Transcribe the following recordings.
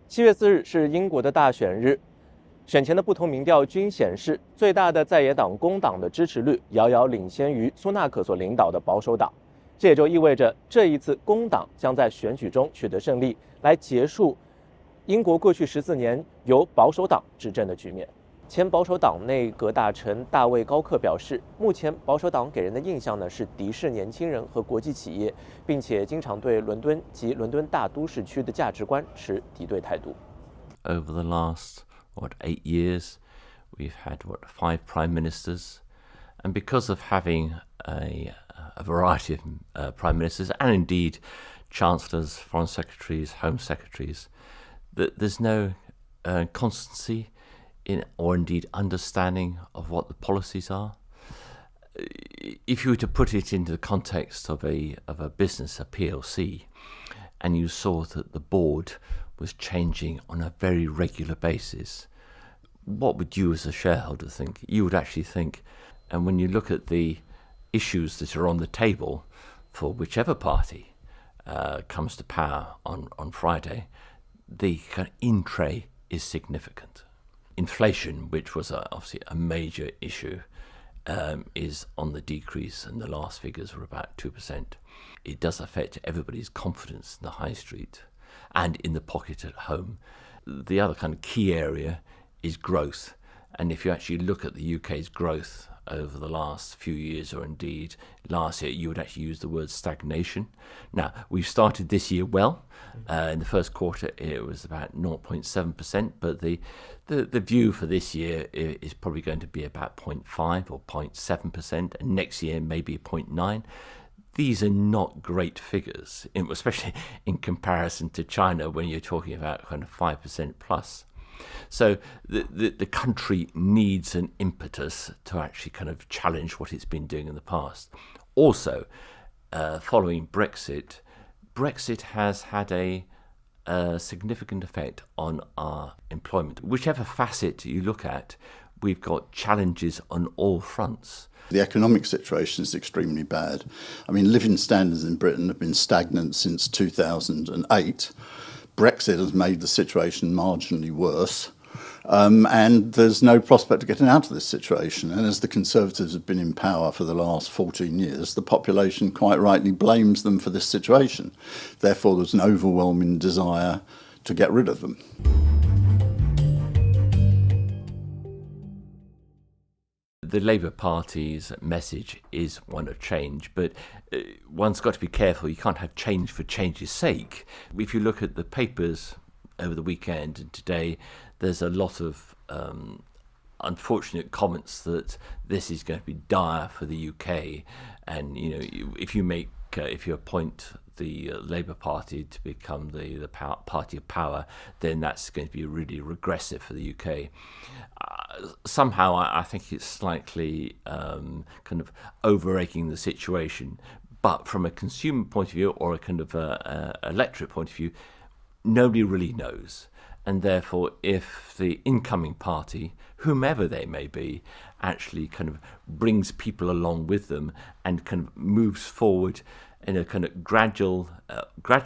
7月4日是英国的大选日，选前的不同民调均显示，最大的在野党工党的支持率遥遥领先于苏纳克所领导的保守党。这也就意味着，这一次工党将在选举中取得胜利，来结束英国过去14年由保守党执政的局面。前保守党内阁大臣大卫高克表示，目前保守党给人的印象呢是敌视年轻人和国际企业，并且经常对伦敦及伦敦大都市区的价值观持敌对态度。 Over the last 8 years, we've had 5 prime ministers, and because of having a variety of prime ministers and indeed chancellors, foreign secretaries, home secretaries, that there's no constancy in or indeed understanding of what the policies are. If you were to put it into the context of a business, a PLC, and you saw that the board was changing on a very regular basis, what would you as a shareholder think? You would actually think, and when you look at the issues that are on the table for whichever party comes to power on Friday, the kind of in-tray is significant. Inflation, which was obviously a major issue, is on the decrease, and the last figures were about 2%. It does affect everybody's confidence in the high street and in the pocket at home. The other kind of key area is growth. And if you actually look at the UK's growth over the last few years, or indeed last year, you would actually use the word stagnation. Now, we've started this year well. In the first quarter, it was about 0.7%, but the view for this year is probably going to be about 0.5 or 0.7%, and next year maybe 0.9. These are not great figures, especially in comparison to China, when you're talking about kind of 5% plus. So the country needs an impetus to actually kind of challenge what it's been doing in the past. Also, following Brexit has had a significant effect on our employment. Whichever facet you look at, we've got challenges on all fronts. The economic situation is extremely bad. I mean, living standards in Britain have been stagnant since 2008. Brexit has made the situation marginally worse, and there's no prospect of getting out of this situation. And as the Conservatives have been in power for the last 14 years, the population quite rightly blames them for this situation. Therefore, there's an overwhelming desire to get rid of them. The Labour Party's message is one of change, but one's got to be careful. You can't have change for change's sake. If you look at the papers over the weekend and today, there's a lot of unfortunate comments that this is going to be dire for the UK. And if you appoint the Labour Party to become the party of power, then that's going to be really regressive for the UK. Somehow I think it's slightly kind of over-egging the situation, but from a consumer point of view or a kind of electorate point of view, nobody really knows. And therefore, if the incoming party, whomever they may be, actually kind of brings people along with them and kind of moves forward in a kind of gradual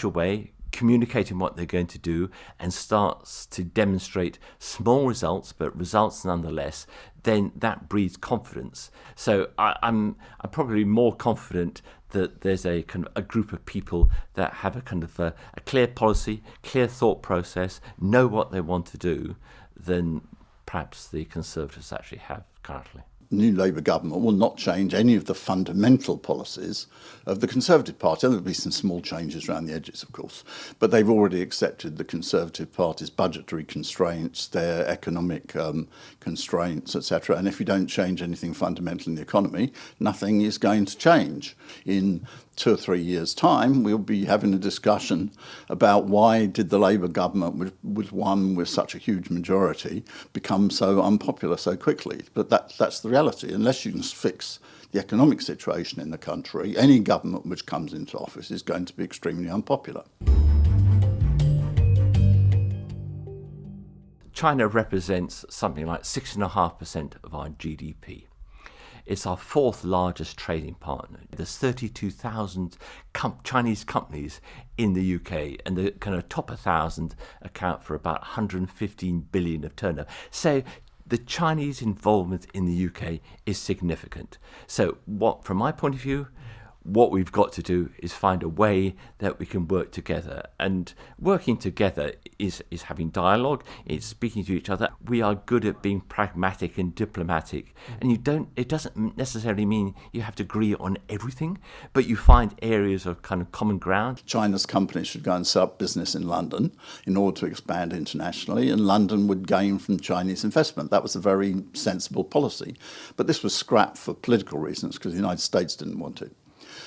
way, communicating what they're going to do, and starts to demonstrate small results, but results nonetheless, then that breeds confidence. So I'm probably more confident that there's a kind of a group of people that have a kind of a clear policy, clear thought process, know what they want to do, than perhaps the Conservatives actually have currently. New Labour government will not change any of the fundamental policies of the Conservative Party. There will be some small changes around the edges, of course, but they've already accepted the Conservative Party's budgetary constraints, their economic constraints, etc. And if you don't change anything fundamental in the economy, nothing is going to change. In 2 or 3 years' time, we'll be having a discussion about why did the Labour government, with one with such a huge majority, become so unpopular so quickly. But that's the reality. Unless you can fix the economic situation in the country, any government which comes into office is going to be extremely unpopular. China represents something like 6.5% of our GDP. It's our fourth largest trading partner. There's 32,000 Chinese companies in the UK, and the kind of top 1,000 account for about 115 billion of turnover. So the Chinese involvement in the UK is significant. So from my point of view, what we've got to do is find a way that we can work together. And working together is having dialogue, it's speaking to each other. We are good at being pragmatic and diplomatic. And it doesn't necessarily mean you have to agree on everything, but you find areas of kind of common ground. China's companies should go and set up business in London in order to expand internationally, and London would gain from Chinese investment. That was a very sensible policy. But this was scrapped for political reasons because the United States didn't want it.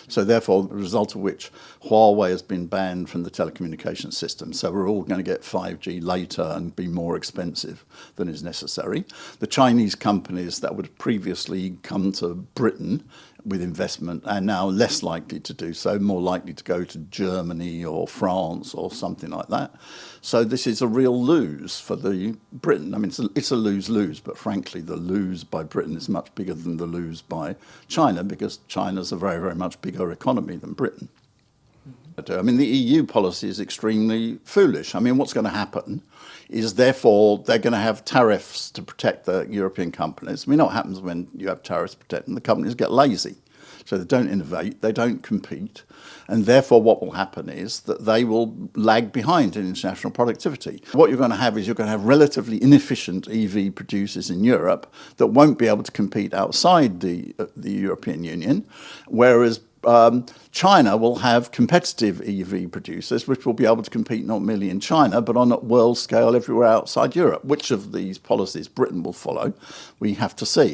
So therefore, the result of which Huawei has been banned from the telecommunications system. So we're all going to get 5G later and be more expensive than is necessary. The Chinese companies that would have previously come to Britain with investment are now less likely to do so, more likely to go to Germany or France or something like that. So this is a real lose for Britain. I mean, it's a lose-lose, but frankly, the lose by Britain is much bigger than the lose by China, because China's a very, very much bigger economy than Britain. But, I mean, the EU policy is extremely foolish. I mean, what's going to happen is, therefore, they're going to have tariffs to protect the European companies. We know what happens when you have tariffs to protect them. The companies get lazy. So they don't innovate, they don't compete, and therefore what will happen is that they will lag behind in international productivity. What you're going to have is you're going to have relatively inefficient EV producers in Europe that won't be able to compete outside the European Union, whereas China will have competitive EV producers which will be able to compete not merely in China but on a world scale everywhere outside Europe. Which of these policies Britain will follow, we have to see.